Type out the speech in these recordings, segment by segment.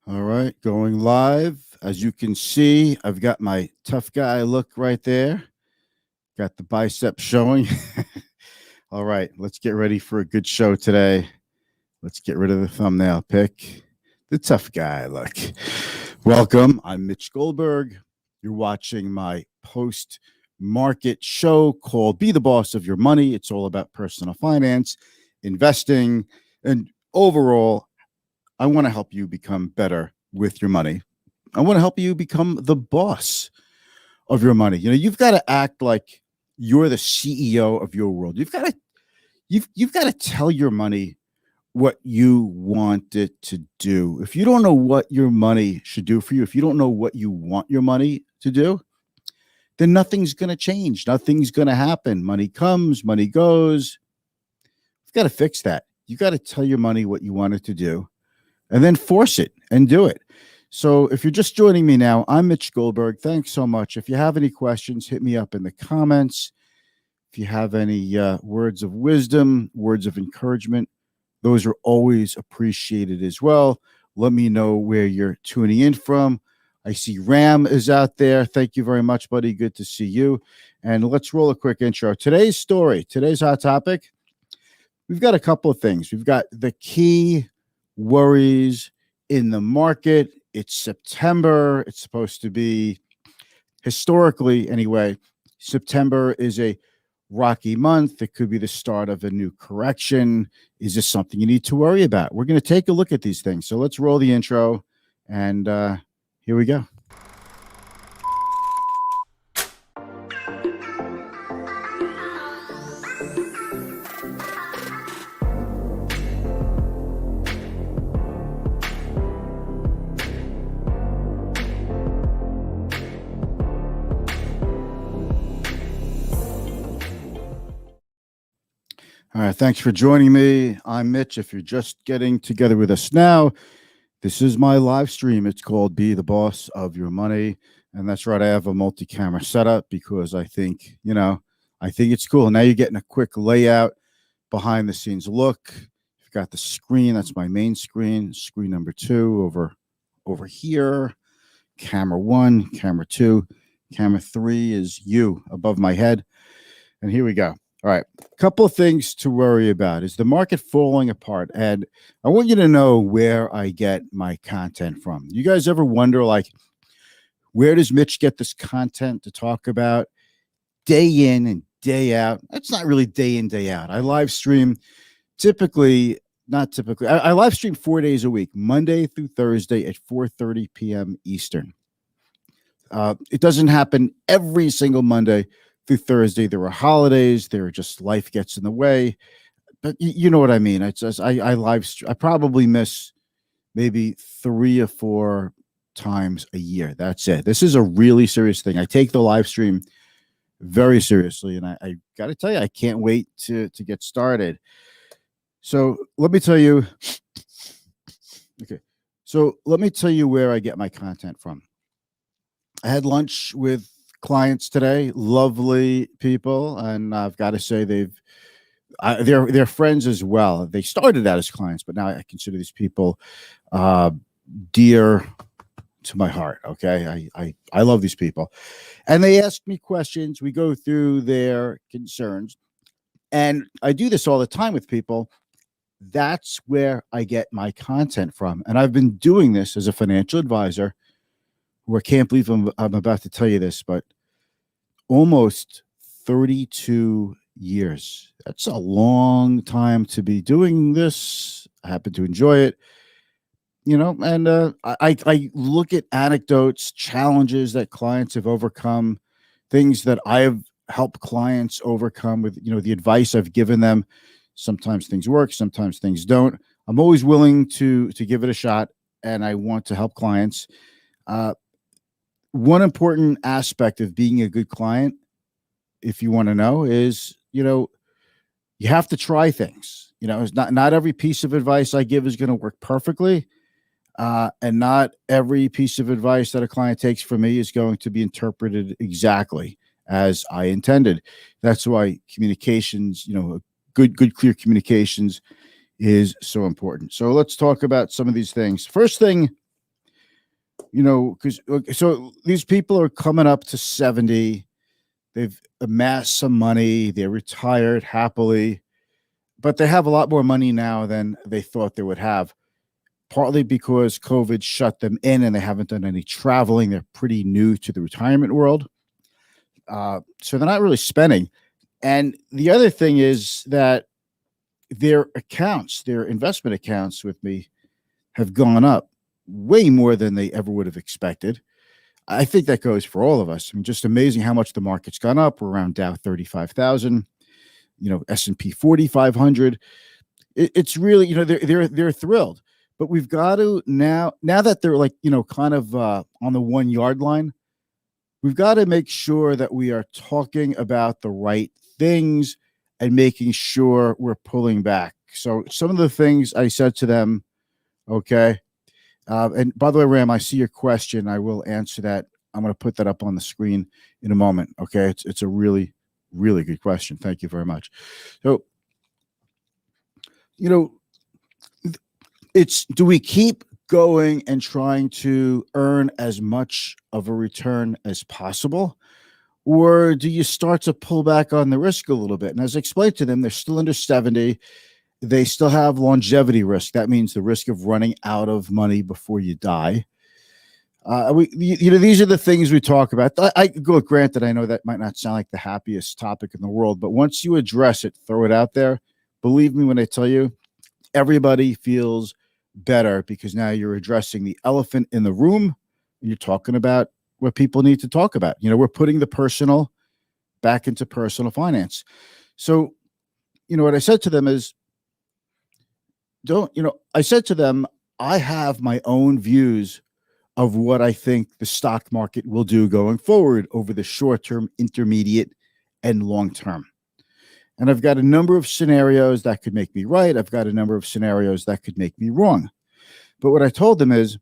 All right, going live. As you can see, I've got my tough guy look right there. Got the biceps showing. All right, let's get ready for a good show today. Let's get rid of the thumbnail pic. The tough guy look. Welcome. I'm Mitch Goldberg. You're watching my post-market show called Be the Boss of Your Money. It's all about personal finance, investing, and overall, I want to help you become better with your money. I want to help you become the boss of your money. You know, you've got to act like you're the CEO of your world. You've got to tell your money what you want it to do. If you don't know what your money should do for you, if you don't know what you want your money to do, then nothing's going to change. Nothing's going to happen. Money comes, money goes. You've got to fix that. You got to tell your money what you want it to do, and then force it and do it. So if you're just joining me now, I'm Mitch Goldberg. Thanks so much. If you have any questions, hit me up in the comments. If you have any words of wisdom, words of encouragement, those are always appreciated as well. Let me know where you're tuning in from. I see Ram is out there. Thank you very much, buddy. Good to see you. And let's roll a quick intro. Today's story, today's hot topic, we've got a couple of things. We've got the key worries in the market. It's September. It's supposed to be, historically anyway, September is a rocky month. It could be the start of a new correction. Is this something you need to worry about? We're going to take a look at these things. So let's roll the intro, and here we go. All right, thanks for joining me. I'm Mitch. If you're just getting together with us now, this is my live stream. It's called Be the Boss of Your Money. And that's right, I have a multi-camera setup because I think, I think it's cool. Now you're getting a quick layout, behind the scenes look. You've got the screen. That's my main screen. Screen number 2 over here. Camera 1, camera 2, camera 3 is you above my head. And here we go. All right, a couple of things to worry about. Is the market falling apart? And I want you to know where I get my content from. You guys ever wonder, like, where does Mitch get this content to talk about day in and day out? That's not really day in, day out. I live stream I live stream 4 days a week, Monday through Thursday at 4:30 p.m. Eastern. It doesn't happen every single Monday through Thursday. There are holidays. There are just life gets in the way. But you know what I mean. It's just I probably miss maybe 3 or 4 times a year. That's it. This is a really serious thing. I take the live stream very seriously, and I got to tell you, I can't wait to get started. So let me tell you. Okay. So let me tell you where I get my content from. I had lunch with clients today, lovely people, and I've got to say they're friends as well. They started out as clients, but now I consider these people dear to my heart. Okay, I love these people, and they ask me questions. We go through their concerns, and I do this all the time with people. That's where I get my content from, and I've been doing this as a financial advisor. I can't believe I'm about to tell you this, but almost 32 years. That's a long time to be doing this. I happen to enjoy it, and I look at anecdotes, challenges that clients have overcome, things that I've helped clients overcome with, the advice I've given them. Sometimes things work, sometimes things don't. I'm always willing to give it a shot, and I want to help clients. One important aspect of being a good client, if you want to know, is, you have to try things. It's not every piece of advice I give is going to work perfectly. And not every piece of advice that a client takes from me is going to be interpreted exactly as I intended. That's why communications, good, clear communications is so important. So let's talk about some of these things. First thing because so these people are coming up to 70. They've amassed some money. They're retired happily, but they have a lot more money now than they thought they would have, partly because COVID shut them in and they haven't done any traveling. They're pretty new to the retirement world. So they're not really spending. And the other thing is that their accounts, their investment accounts with me, have gone up way more than they ever would have expected. I think that goes for all of us. I mean, just amazing how much the market's gone up. We're around Dow 35,000, S&P 4,500. It's really, they're thrilled. But we've got to now that they're like, kind of on the 1 yard line, we've got to make sure that we are talking about the right things and making sure we're pulling back. So some of the things I said to them, okay. And by the way, Ram, I see your question. I will answer that. I'm going to put that up on the screen in a moment. Okay. It's a really, really good question. Thank you very much. So, do we keep going and trying to earn as much of a return as possible? Or do you start to pull back on the risk a little bit? And as I explained to them, they're still under 70. They still have longevity risk. That means the risk of running out of money before you die. These are the things we talk about. Granted, I know that might not sound like the happiest topic in the world, but once you address it, throw it out there, believe me when I tell you, everybody feels better because now you're addressing the elephant in the room and you're talking about what people need to talk about. We're putting the personal back into personal finance. So, what I said to them is, I said to them, I have my own views of what I think the stock market will do going forward over the short term, intermediate, and long term. And I've got a number of scenarios that could make me right. I've got a number of scenarios that could make me wrong. But what I told them is,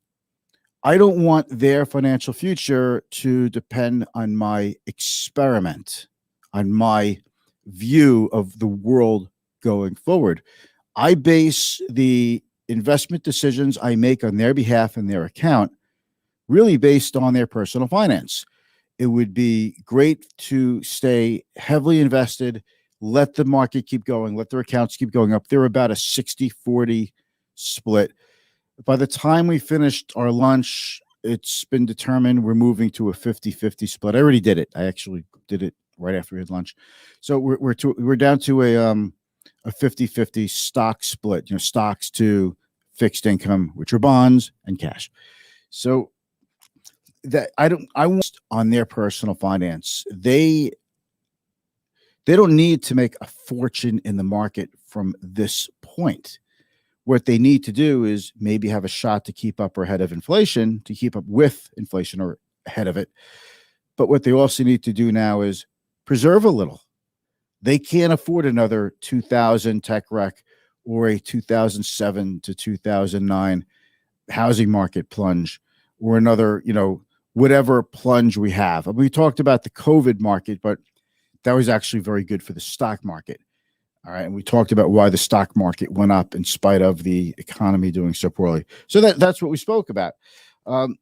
I don't want their financial future to depend on my experiment, on my view of the world going forward. I base the investment decisions I make on their behalf and their account really based on their personal finance. It would be great to stay heavily invested, let the market keep going, let their accounts keep going up. They're about a 60-40 split. By the time we finished our lunch, it's been determined we're moving to a 50-50 split. I already did it. I actually did it right after we had lunch. So we're down to a 50-50 stock split, stocks to fixed income, which are bonds and cash. So that I want on their personal finance. They don't need to make a fortune in the market from this point. What they need to do is maybe have a shot to keep up or ahead of inflation, to keep up with inflation or ahead of it. But what they also need to do now is preserve a little. They can't afford another 2000 tech wreck or a 2007 to 2009 housing market plunge or another, whatever plunge we have. We talked about the COVID market, but that was actually very good for the stock market. All right. And we talked about why the stock market went up in spite of the economy doing so poorly. So that's what we spoke about. And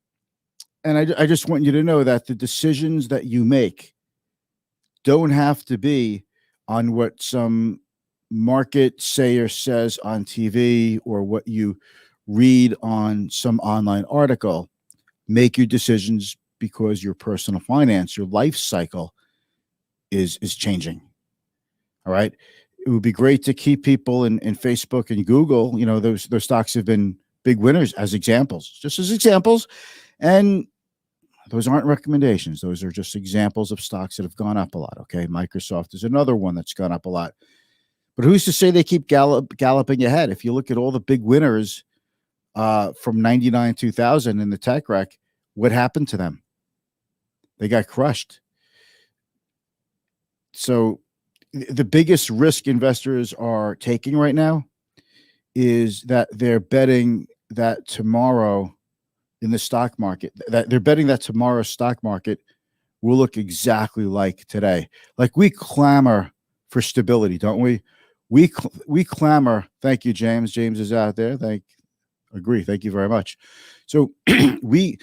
I just want you to know that the decisions that you make don't have to be on what some market sayer says on TV or what you read on some online article. Make your decisions because your personal finance, your life cycle is changing. All right. It would be great to keep people in Facebook and Google. Those stocks have been big winners as examples, just as examples. And those aren't recommendations. Those are just examples of stocks that have gone up a lot. Okay. Microsoft is another one that's gone up a lot. But who's to say they keep galloping ahead? If you look at all the big winners from 99, 2000 in the tech wreck, what happened to them? They got crushed. So the biggest risk investors are taking right now is that they're betting that tomorrow in the stock market, that they're betting that tomorrow's stock market will look exactly like today. Like we clamor for stability, don't we? We clamor. Thank you, James. James is out there. Agree. Thank you very much. So we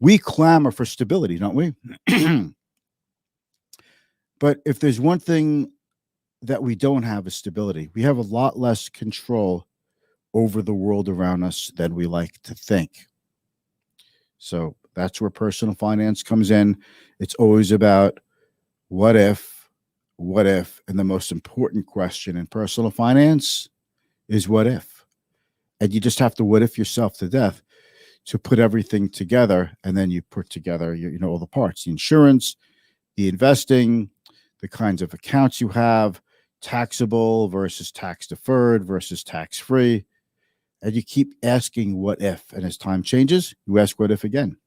we clamor for stability, don't we? But if there's one thing that we don't have is stability. We have a lot less control over the world around us than we like to think. So that's where personal finance comes in. It's always about what if, and the most important question in personal finance is what if. And you just have to what if yourself to death to put everything together, and then you put together all the parts, the insurance, the investing, the kinds of accounts you have, taxable versus tax deferred versus tax free. And you keep asking what if, and as time changes, you ask what if again,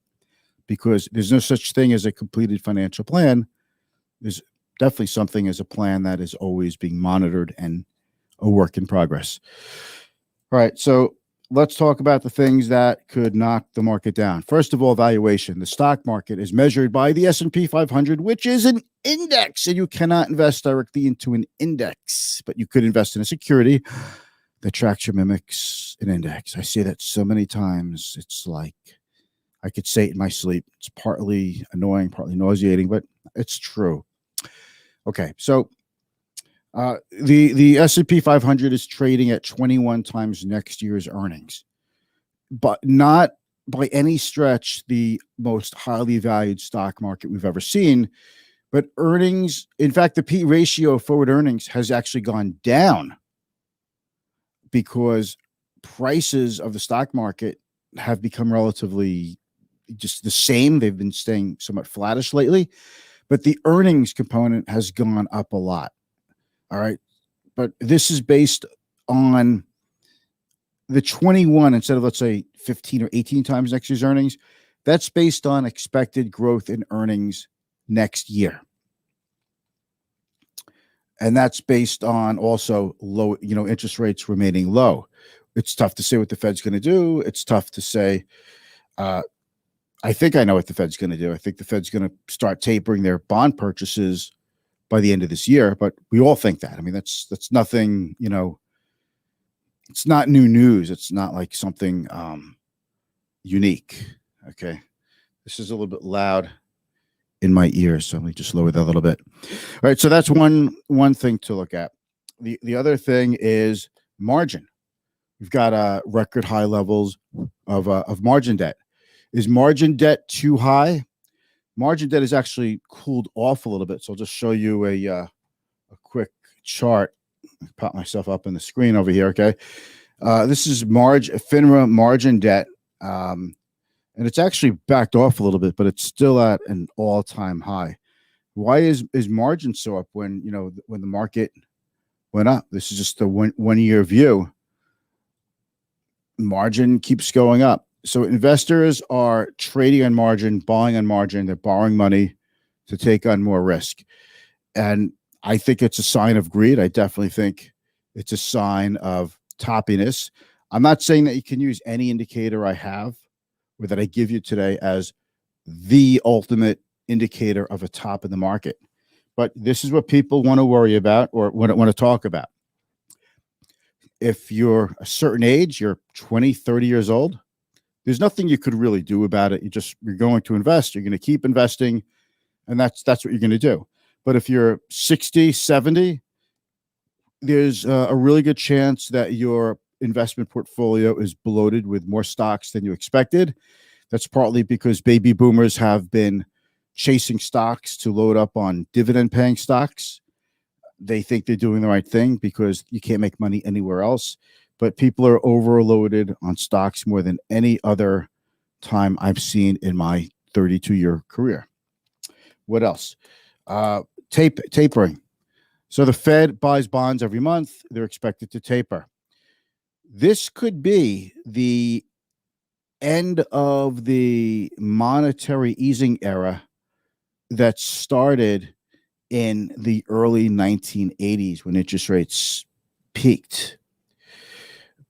because there's no such thing as a completed financial plan. There's definitely something as a plan that is always being monitored and a work in progress. All right, so let's talk about the things that could knock the market down. First of all, valuation. The stock market is measured by the S&P 500, which is an index, and you cannot invest directly into an index, but you could invest in a security that tracks or mimics an index. I say that so many times. It's like I could say it in my sleep. It's partly annoying, partly nauseating, but it's true. Okay, so the S&P 500 is trading at 21 times next year's earnings, but not by any stretch the most highly valued stock market we've ever seen. But earnings, in fact, the P ratio of forward earnings has actually gone down because prices of the stock market have become relatively just the same. They've been staying somewhat flattish lately, but the earnings component has gone up a lot. All right. But this is based on the 21 instead of, let's say, 15 or 18 times next year's earnings. That's based on expected growth in earnings next year. And that's based on also low, interest rates remaining low. It's tough to say what the Fed's going to do. It's tough to say. I think I know what the Fed's going to do. I think the Fed's going to start tapering their bond purchases by the end of this year, but we all think that. I mean, that's nothing, it's not new news. It's not like something unique. Okay. This is a little bit loud in my ears, so let me just lower that a little bit. All right, so that's one thing to look at. The other thing is margin. We've got record high levels of margin debt. Is margin debt too high? Margin debt is actually cooled off a little bit. So I'll just show you a quick chart. Pop myself up on the screen over here. Okay. This is FINRA margin debt. And it's actually backed off a little bit, but it's still at an all-time high. Why is margin so up when the market went up? This is just a one-year view. Margin keeps going up. So investors are trading on margin, buying on margin. They're borrowing money to take on more risk. And I think it's a sign of greed. I definitely think it's a sign of toppiness. I'm not saying that you can use any indicator I have or that I give you today as the ultimate indicator of a top in the market. But this is what people want to worry about or want to talk about. If you're a certain age, you're 20, 30 years old, there's nothing you could really do about it. You're going to invest. You're going to keep investing, and that's what you're going to do. But if you're 60, 70, there's a really good chance that your investment portfolio is bloated with more stocks than you expected. That's partly because baby boomers have been chasing stocks to load up on dividend-paying stocks. They think they're doing the right thing because you can't make money anywhere else. But people are overloaded on stocks more than any other time I've seen in my 32-year career. What else? Tapering. So the Fed buys bonds every month. They're expected to taper. This could be the end of the monetary easing era that started in the early 1980s when interest rates peaked.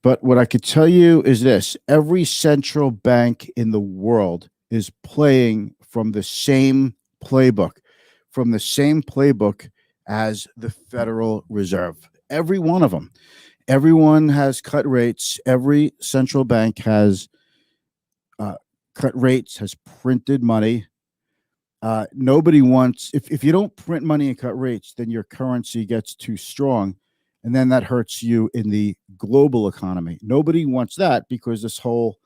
But what I could tell you is this: every central bank in the world is playing from the same playbook, as the Federal Reserve. Every one of them. Everyone has cut rates. Every central bank has cut rates, has printed money. Nobody wants, if you don't print money and cut rates, then your currency gets too strong. And then that hurts you in the global economy. Nobody wants that because this whole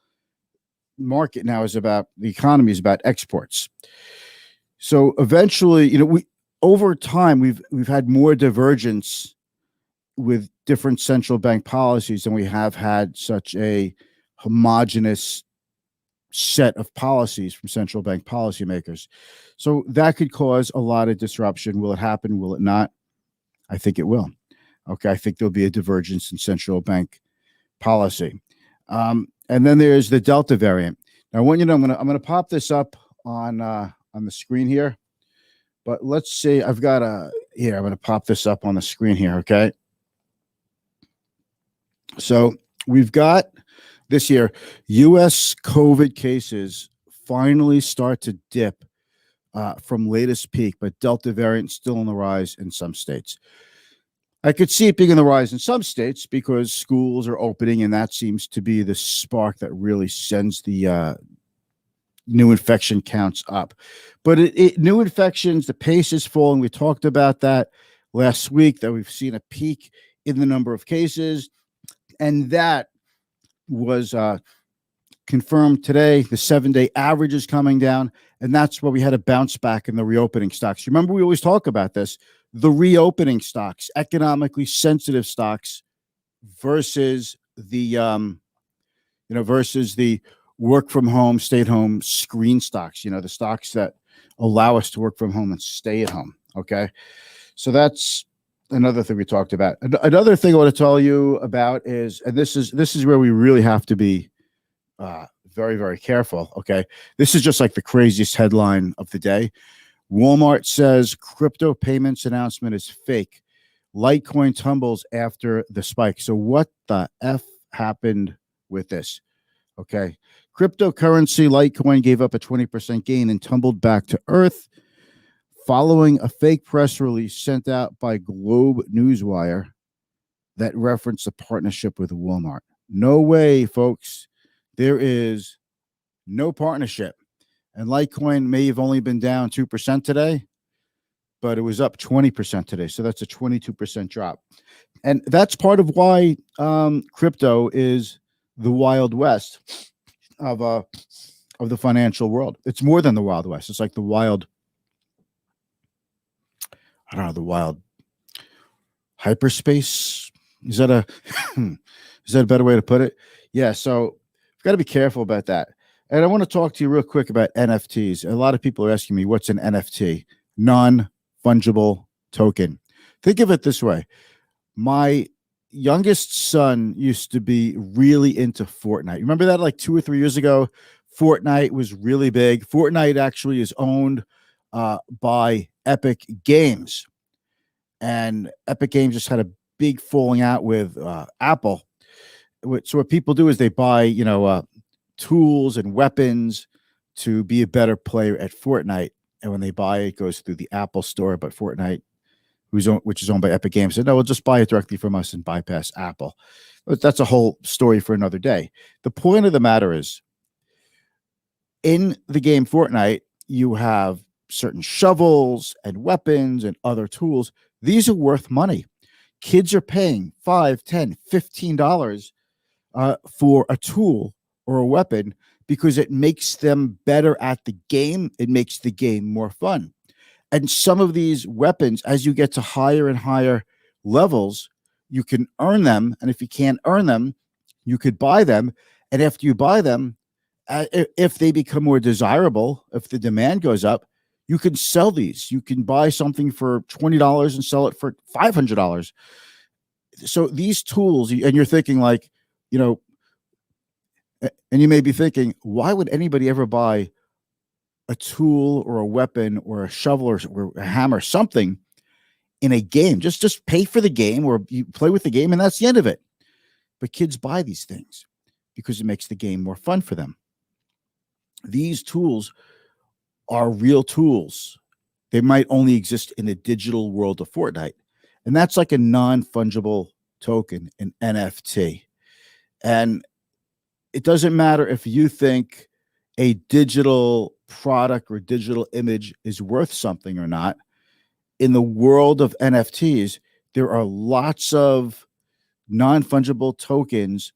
market now is about, the economy is about exports. So eventually, over time, we've had more divergence with different central bank policies than we have had such a homogenous set of policies from central bank policymakers. So that could cause a lot of disruption. Will it happen? Will it not? I think it will. Okay, I think there'll be a divergence in central bank policy. And then there's the Delta variant. Now, I'm gonna pop this up on the screen here. But let's see. I'm gonna pop this up on the screen here. Okay. So we've got this year, U.S. COVID cases finally start to dip from latest peak, but Delta variant still on the rise in some states. I could see it being on the rise in some states because schools are opening, and that seems to be the spark that really sends the new infection counts up. But new infections, the pace is falling. We talked about that last week, that we've seen a peak in the number of cases, and that was confirmed today. The 7-day average is coming down, and that's where we had a bounce back in the reopening stocks. Remember, we always talk about this, the reopening stocks, economically sensitive stocks versus the versus the work from home, stay at home screen stocks, the stocks that allow us to work from home and stay at home. Okay. So that's another thing we talked about. Another thing I want to tell you about is, and this is where we really have to be very, very careful. Okay. This is just like the craziest headline of the day. Walmart says crypto payments announcement is fake. Litecoin tumbles after the spike. So what the F happened with this? Okay. Cryptocurrency Litecoin gave up a 20% gain and tumbled back to earth following a fake press release sent out by Globe Newswire that referenced a partnership with Walmart. No way, folks. There is no partnership. And Litecoin may have only been down 2% today, but it was up 20% today. So that's a 22% drop. And that's part of why crypto is the Wild West of the financial world. It's more than the Wild West. It's like the wild, the wild hyperspace. Is that a better way to put it? Yeah. So we've got to be careful about that. And I want to talk to you real quick about NFTs. A lot of people are asking me, what's an NFT? Non-fungible token. Think of it this way. My youngest son used to be really into Fortnite. Remember that like 2 or 3 years ago? Fortnite was really big. Fortnite actually is owned by Epic Games. And Epic Games just had a big falling out with Apple. So what people do is they buy, tools and weapons to be a better player at Fortnite. And when they buy it, it goes through the Apple store, but Fortnite, which is owned by Epic Games, said, no, we'll just buy it directly from us and bypass Apple. But that's a whole story for another day. The point of the matter is, in the game Fortnite, you have certain shovels and weapons and other tools. These are worth money. Kids are paying $5, $10, $15 for a tool or a weapon because it makes them better at the game. It makes the game more fun. And some of these weapons, as you get to higher and higher levels, you can earn them. And if you can't earn them, you could buy them. And after you buy them, if they become more desirable, if the demand goes up, you can sell these. You can buy something for $20 and sell it for $500. So these tools, and you're thinking like, and you may be thinking, why would anybody ever buy a tool or a weapon or a shovel or a hammer, something in a game? Just pay for the game, or you play with the game, and that's the end of it. But kids buy these things because it makes the game more fun for them. These tools are real tools. They might only exist in the digital world of Fortnite. And that's like a non-fungible token, an NFT. And it doesn't matter if you think a digital product or digital image is worth something or not. In the world of NFTs, there are lots of non-fungible tokens,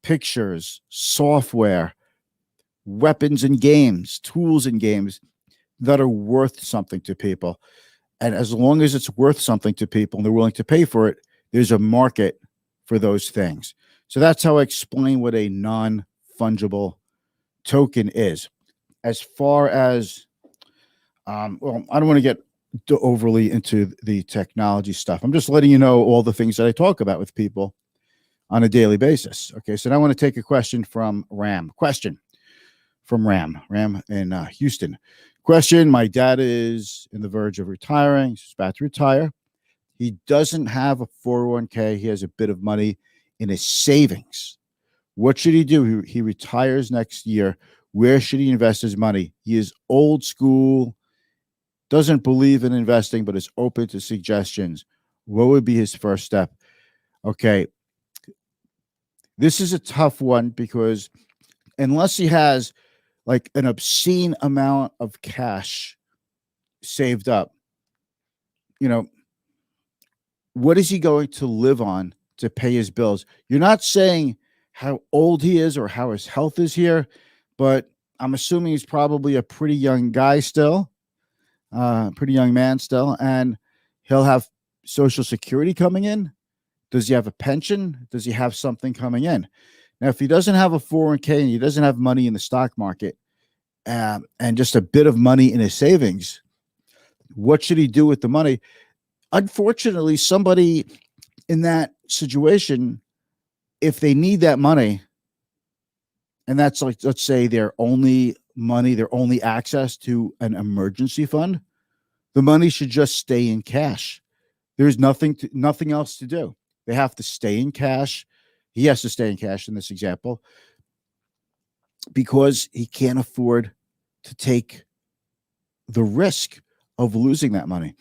pictures, software, weapons in games, tools in games that are worth something to people. And as long as it's worth something to people and they're willing to pay for it, there's a market for those things. So that's how I explain what a non-fungible token is. As far as, well, I don't want to get overly into the technology stuff. I'm just letting you know all the things that I talk about with people on a daily basis. Okay, so now I want to take a question from Ram. Question from Ram in Houston. Question: my dad is in the verge of retiring. He's about to retire. He doesn't have a 401k. He has a bit of money in his savings. What should he do? He retires next year. Where should he invest his money? He is old school, doesn't believe in investing, but is open to suggestions. What would be his first step? Okay, this is a tough one because unless he has like an obscene amount of cash saved up, you know, what is he going to live on to pay his bills? You're not saying how old he is or how his health is here, but I'm assuming he's probably a pretty young guy still, pretty young man still, and he'll have Social Security coming in. Does he have a pension? Does he have something coming in? Now, if he doesn't have a 401k and he doesn't have money in the stock market and just a bit of money in his savings, what should he do with the money? Unfortunately, somebody in that situation, if they need that money, and that's like, let's say their only money, their only access to an emergency fund, the money should just stay in cash. There's nothing else to do. They have to stay in cash. He has to stay in cash in this example because he can't afford to take the risk of losing that money.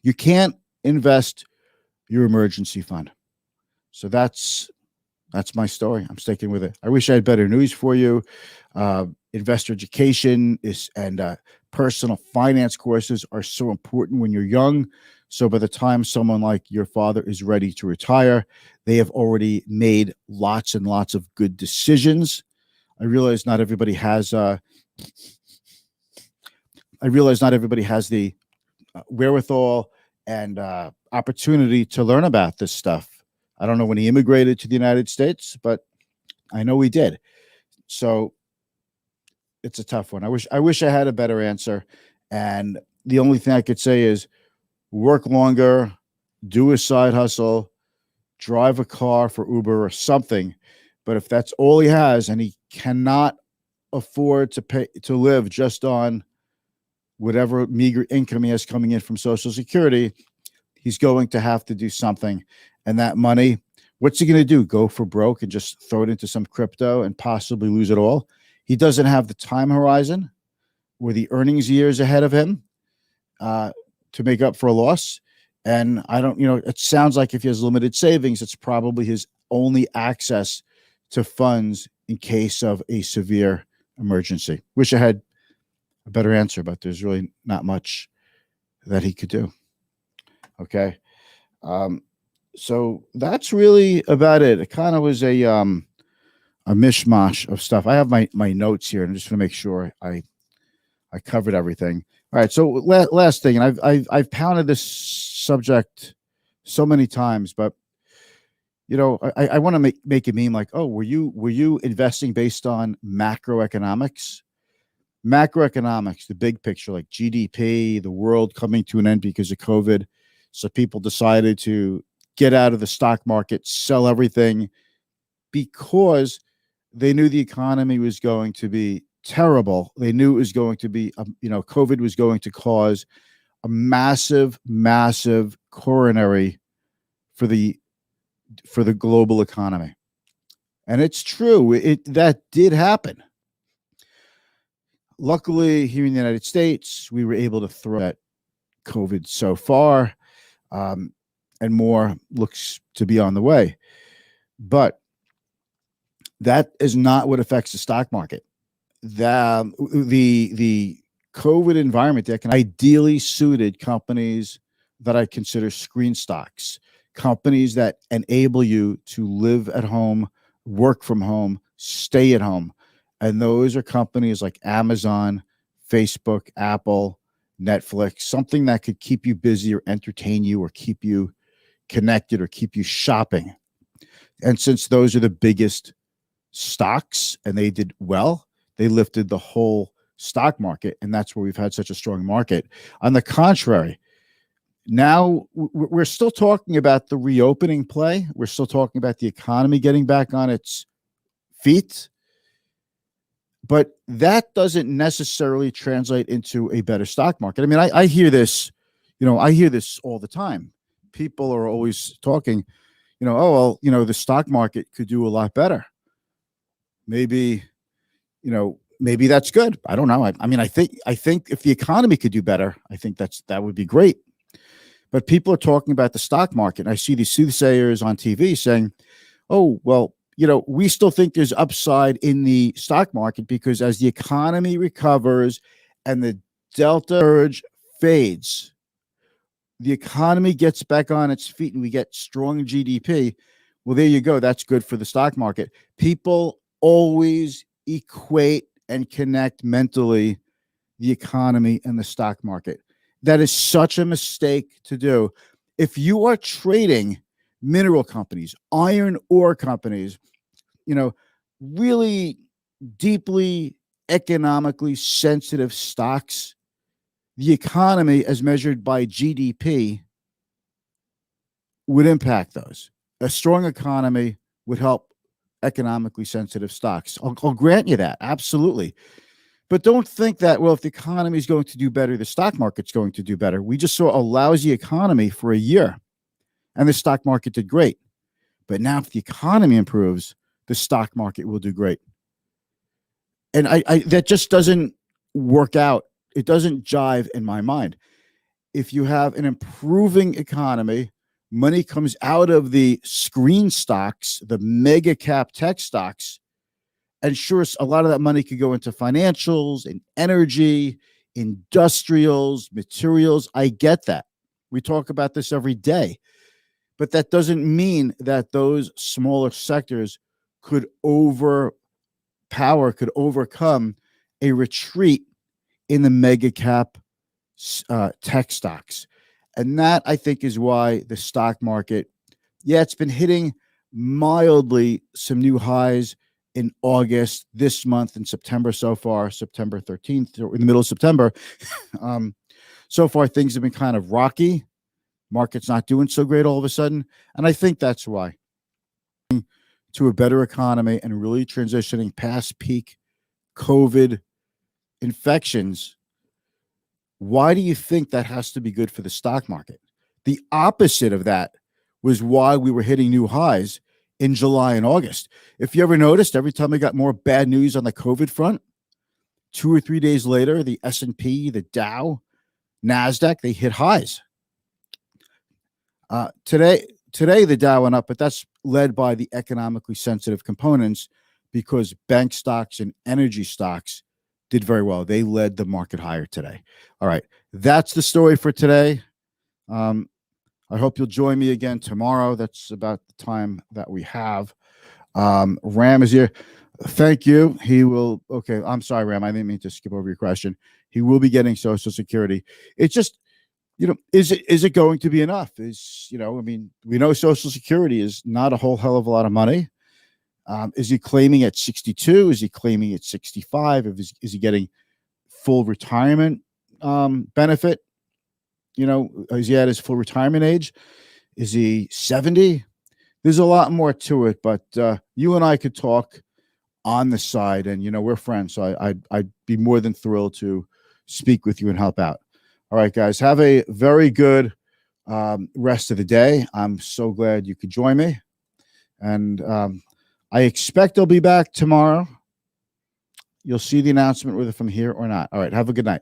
You can't invest your emergency fund. So that's my story. I'm sticking with it. I wish I had better news for you. Investor education and personal finance courses are so important when you're young. So by the time someone like your father is ready to retire, they have already made lots and lots of good decisions. I realize not everybody has the wherewithal and opportunity to learn about this stuff. I don't know when he immigrated to the United States, but I know he did. So it's a tough one. I wish I had a better answer. And the only thing I could say is work longer, do a side hustle, drive a car for Uber or something. But if that's all he has and he cannot afford to live just on whatever meager income he has coming in from Social Security, he's going to have to do something. And that money, what's he going to do? Go for broke and just throw it into some crypto and possibly lose it all? He doesn't have the time horizon or the earnings years ahead of him to make up for a loss. And it sounds like if he has limited savings, it's probably his only access to funds in case of a severe emergency. Wish I had a better answer, but there's really not much that he could do. Okay. So that's really about it. It kind of was a mishmash of stuff. I have my notes here, and I'm just going to make sure I covered everything. All right. So last thing, and I've pounded this subject so many times, but I want to make a meme like, oh, were you investing based on macroeconomics? Macroeconomics, the big picture, like GDP, the world coming to an end because of COVID. So people decided to get out of the stock market, sell everything because they knew the economy was going to be terrible. They knew it was going to be, COVID was going to cause a massive, massive coronary for the global economy. And it's true. That did happen. Luckily, here in the United States, we were able to throw that COVID so far. and more looks to be on the way. But that is not what affects the stock market. The COVID environment that can ideally suited companies that I consider screen stocks, companies that enable you to live at home, work from home, stay at home. And those are companies like Amazon, Facebook, Apple, Netflix, something that could keep you busy or entertain you or keep you connected or keep you shopping. And since those are the biggest stocks and they did well, they lifted the whole stock market, and that's where we've had such a strong market. On the contrary, now we're still talking about the reopening play. We're still talking about the economy getting back on its feet, but that doesn't necessarily translate into a better stock market. I mean, I hear this, I hear this all the time. People are always talking, oh, well, the stock market could do a lot better. Maybe that's good. I don't know. I mean, I think if the economy could do better, I think that would be great. But people are talking about the stock market. And I see these soothsayers on TV saying, oh, well, we still think there's upside in the stock market because as the economy recovers and the Delta surge fades, the economy gets back on its feet and we get strong GDP. Well, there you go. That's good for the stock market. People always equate and connect mentally the economy and the stock market. That is such a mistake to do. If you are trading mineral companies, iron ore companies, really deeply economically sensitive stocks, the economy as measured by GDP would impact those. A strong economy would help economically sensitive stocks. I'll grant you that. Absolutely. But don't think that, well, if the economy is going to do better, the stock market's going to do better. We just saw a lousy economy for a year and the stock market did great. But now if the economy improves, the stock market will do great. And I that just doesn't work out. It doesn't jive in my mind. If you have an improving economy, money comes out of the screen stocks, the mega cap tech stocks, and sure, a lot of that money could go into financials and energy, industrials, materials. I get that. We talk about this every day. But that doesn't mean that those smaller sectors could overcome a retreat in the mega cap tech stocks. And that, I think, is why the stock market, it's been hitting mildly some new highs in August, this month, in September so far, September 13th, or in the middle of September. So far, things have been kind of rocky. Market's not doing so great all of a sudden. And I think that's why. To a better economy and really transitioning past peak COVID infections, why do you think that has to be good for the stock market? The opposite of that was why we were hitting new highs in July and August. If you ever noticed, every time we got more bad news on the COVID front, 2 or 3 days later, the S&P, the Dow, NASDAQ, they hit highs. Today the Dow went up, but that's led by the economically sensitive components because bank stocks and energy stocks did very well. They led the market higher today. All right. That's the story for today. I hope you'll join me again tomorrow. That's about the time that we have. Ram is here. Thank you. He will. Okay. I'm sorry, Ram. I didn't mean to skip over your question. He will be getting Social Security. It's just, is it going to be enough? I mean, we know Social Security is not a whole hell of a lot of money. Is he claiming at 62? Is he claiming at 65? Is he getting full retirement benefit? Is he at his full retirement age? Is he 70? There's a lot more to it, but you and I could talk on the side, and we're friends, so I'd be more than thrilled to speak with you and help out. All right, guys, have a very good rest of the day. I'm so glad you could join me, and I expect I'll be back tomorrow. You'll see the announcement whether from here or not. All right, have a good night.